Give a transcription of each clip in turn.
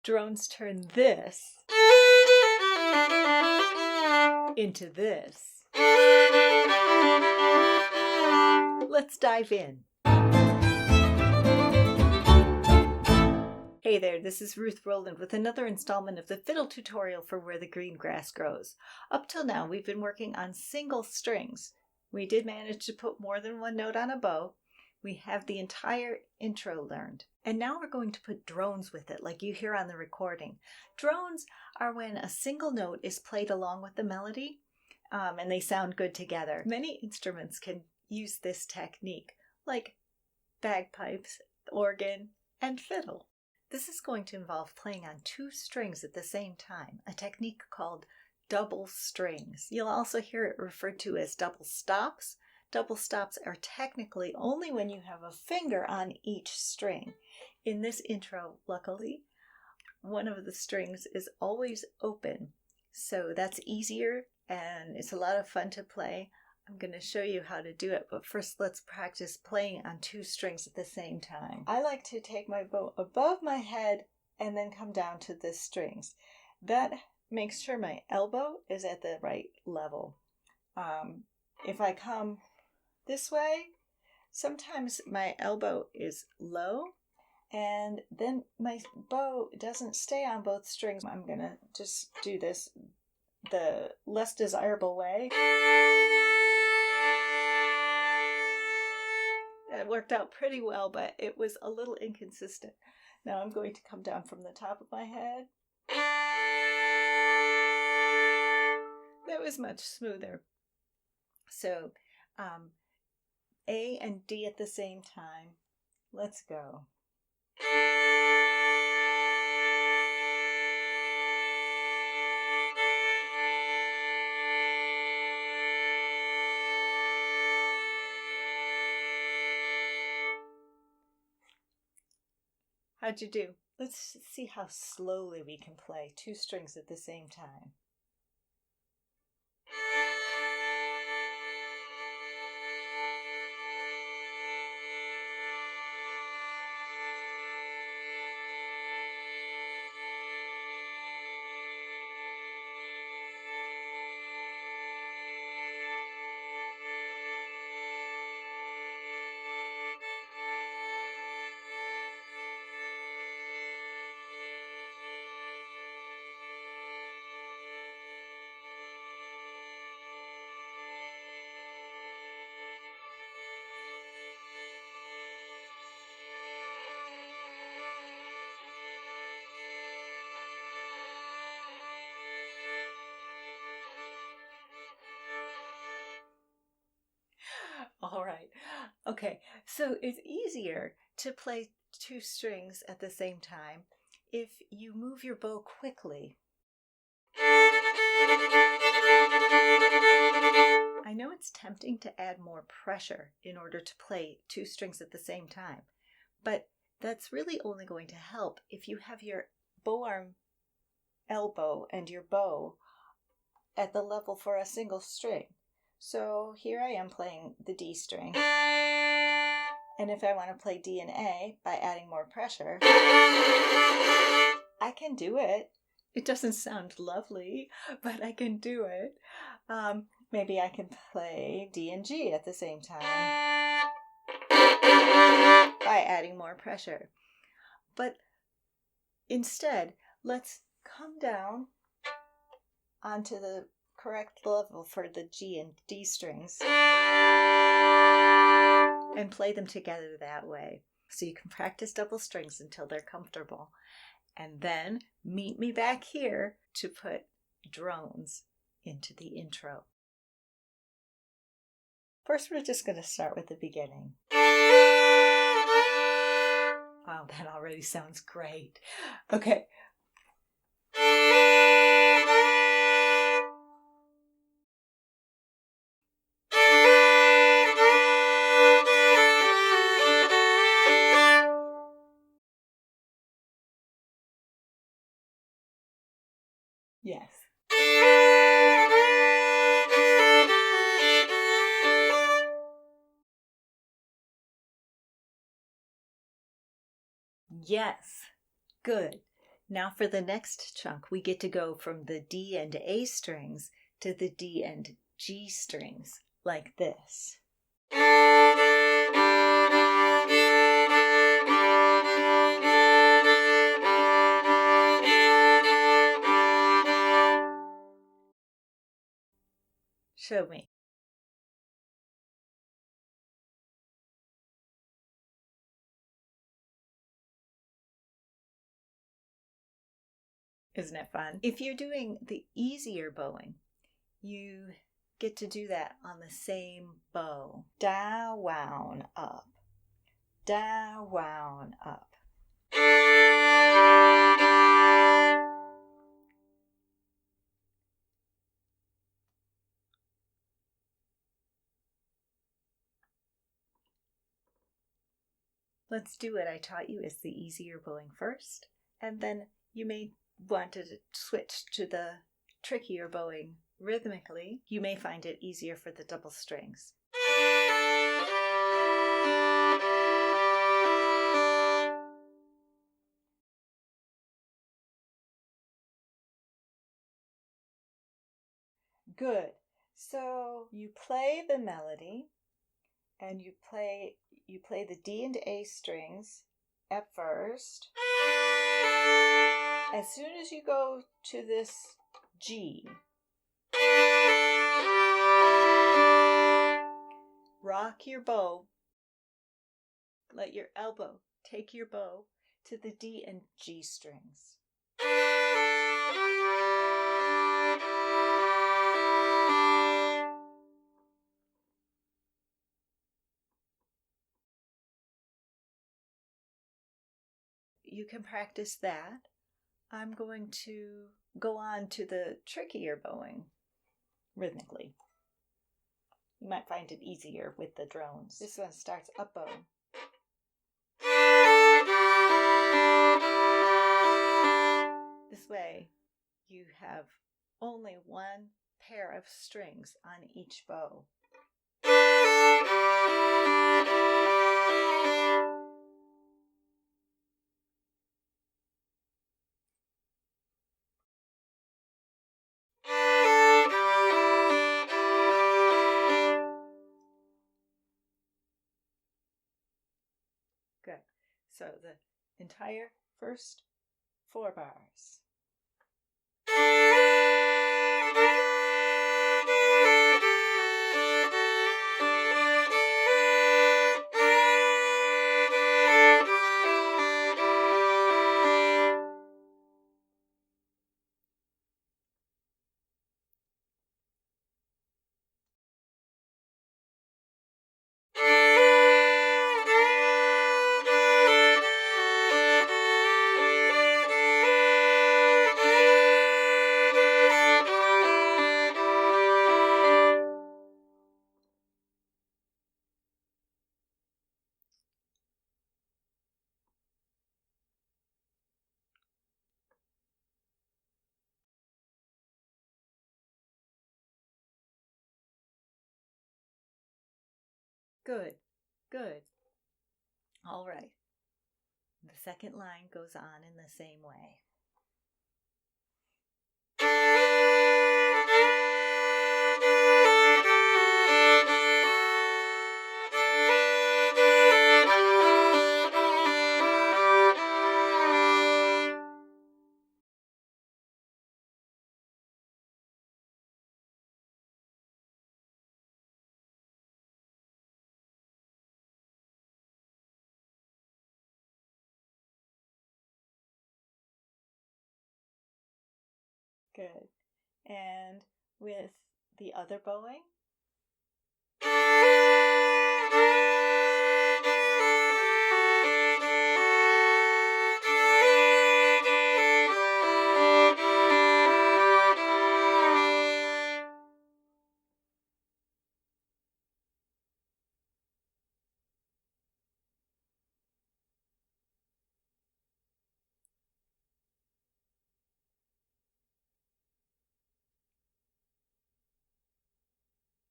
drones turn this into this. Let's dive in. Hey there, this is Ruth Rowland with another installment of the Fiddle tutorial for Where the Green Grass Grows. Up till now, we've been working on single strings. We did manage to put more than one note on a bow. We have the entire intro learned. And now we're going to put drones with it, like you hear on the recording. Drones are when a single note is played along with the melody, and they sound good together. Many instruments can use this technique, like bagpipes, organ, and fiddle. This is going to involve playing on two strings at the same time, a technique called double strings. You'll also hear it referred to as double stops. Double stops are technically only when you have a finger on each string. In this intro, luckily, one of the strings is always open, so that's easier and it's a lot of fun to play. I'm going to show you how to do it, but first let's practice playing on two strings at the same time. I like to take my bow above my head and then come down to the strings. That makes sure my elbow is at the right level. If I come this way, sometimes my elbow is low and then my bow doesn't stay on both strings. I'm going to just do this the less desirable way. That worked out pretty well, but it was a little inconsistent. Now I'm going to come down from the top of my head. That was much smoother. So, A and D at the same time. Let's go. How'd you do? Let's see how slowly we can play two strings at the same time. All right. Okay, so it's easier to play two strings at the same time if you move your bow quickly. I know it's tempting to add more pressure in order to play two strings at the same time, but that's really only going to help if you have your bowarm elbow and your bow at the level for a single string. So here I am playing the D string. And if I want to play D and A by adding more pressure, I can do it. It doesn't sound lovely, but I can do it. Maybe I can play D and G at the same time by adding more pressure. But instead, let's come down onto the correct level for the G and D strings and play them together that way. So you can practice double strings until they're comfortable. And then meet me back here to put drones into the intro. First, we're just going to start with the beginning. Wow, that already sounds great. Okay. Yes. Yes. Good. Now for the next chunk, we get to go from the D and A strings to the D and G strings, like this. Show me. Isn't it fun? If you're doing the easier bowing, you get to do that on the same bow. Down, wound, up. Down, wound, up. Let's do what I taught you as the easier bowing first, and then you may want to switch to the trickier bowing rhythmically. You may find it easier for the double strings. Good. So you play the melody and you play the D and A strings at first. As soon as you go to this G, rock your bow, let your elbow take your bow to the D and G strings. You can practice that. I'm going to go on to the trickier bowing rhythmically. You might find it easier with the drones. This one starts up bow. This way, you have only one pair of strings on each bow. Good. So the entire first 4 bars. Good, good. All right. The second line goes on in the same way. Good. And with the other bowing.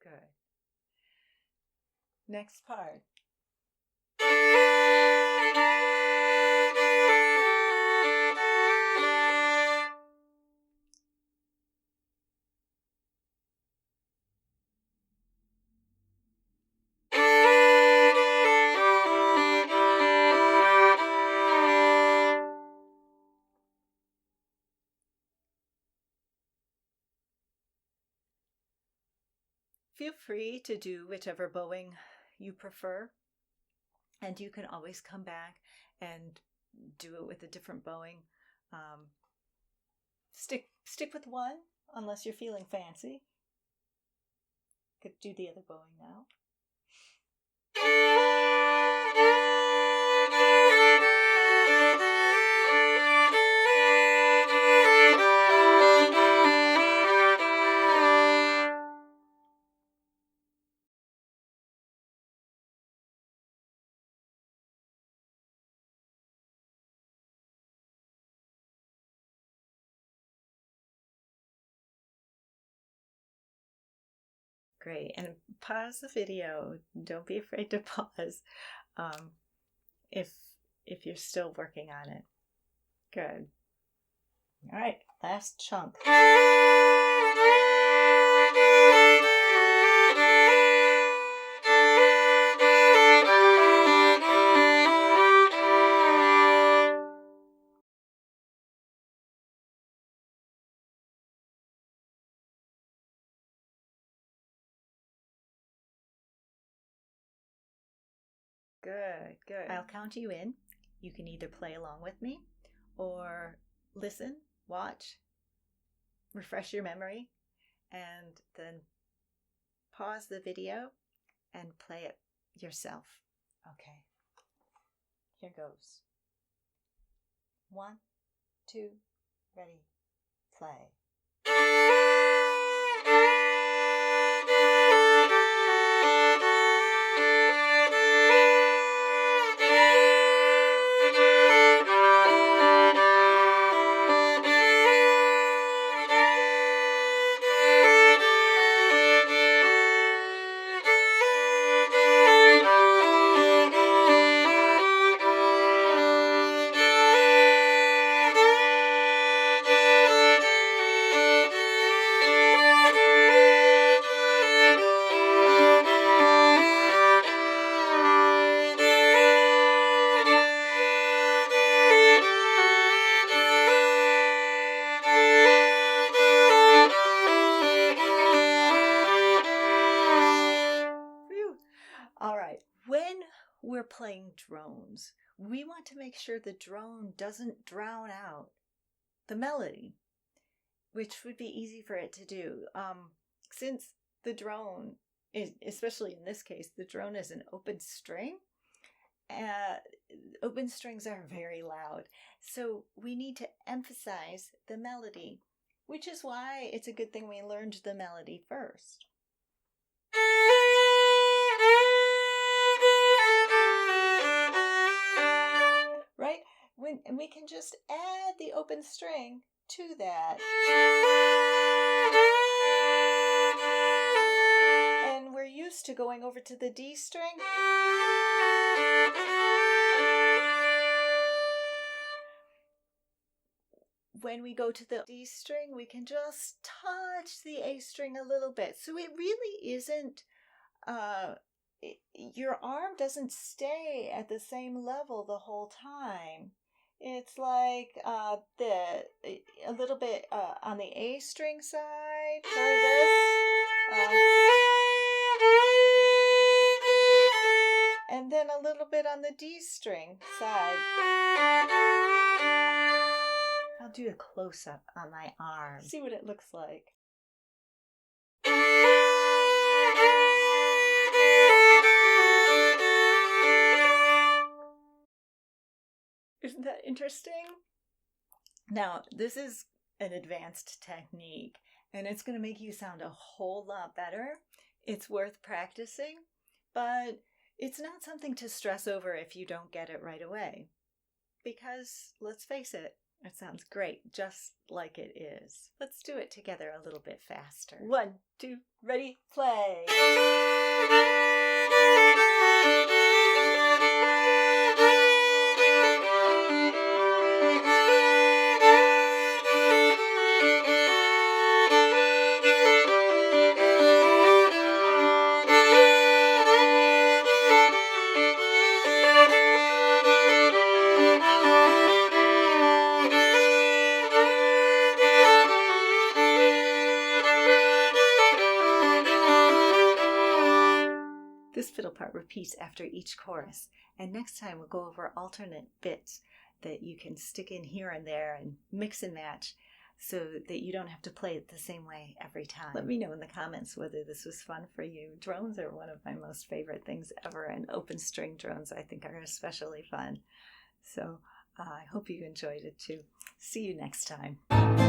Good. Next part. Feel free to do whichever bowing you prefer, and you can always come back and do it with a different bowing. Stick with one unless you're feeling fancy. Could do the other bowing now. Great. And pause the video. Don't be afraid to pause if you're still working on it. Good. All right, last chunk. Good, good. I'll count you in. You can either play along with me or listen, watch, refresh your memory, and then pause the video and play it yourself. Okay. Here goes. 1, 2, ready, play. All right, when we're playing drones, we want to make sure the drone doesn't drown out the melody, which would be easy for it to do. Since the drone is, especially in this case, the drone is an open string. Open strings are very loud, so we need to emphasize the melody, which is why it's a good thing we learned the melody first. Right? And we can just add the open string to that. And we're used to going over to the D string. When we go to the D string, we can just touch the A string a little bit. So it really isn't, your arm doesn't stay at the same level the whole time. It's like a little bit on the A string side for this. And then a little bit on the D string side. I'll do a close-up on my arm. See what it looks like. Isn't that interesting? Now, this is an advanced technique, and it's going to make you sound a whole lot better. It's worth practicing, but it's not something to stress over if you don't get it right away. Because, let's face it, it sounds great, just like it is. Let's do it together a little bit faster. 1, 2, ready, play! repeats after each chorus. And next time we'll go over alternate bits that you can stick in here and there and mix and match so that you don't have to play it the same way every time. Let me know in the comments whether this was fun for you. Drones are one of my most favorite things ever, and open string drones I think are especially fun. So I hope you enjoyed it too. See you next time.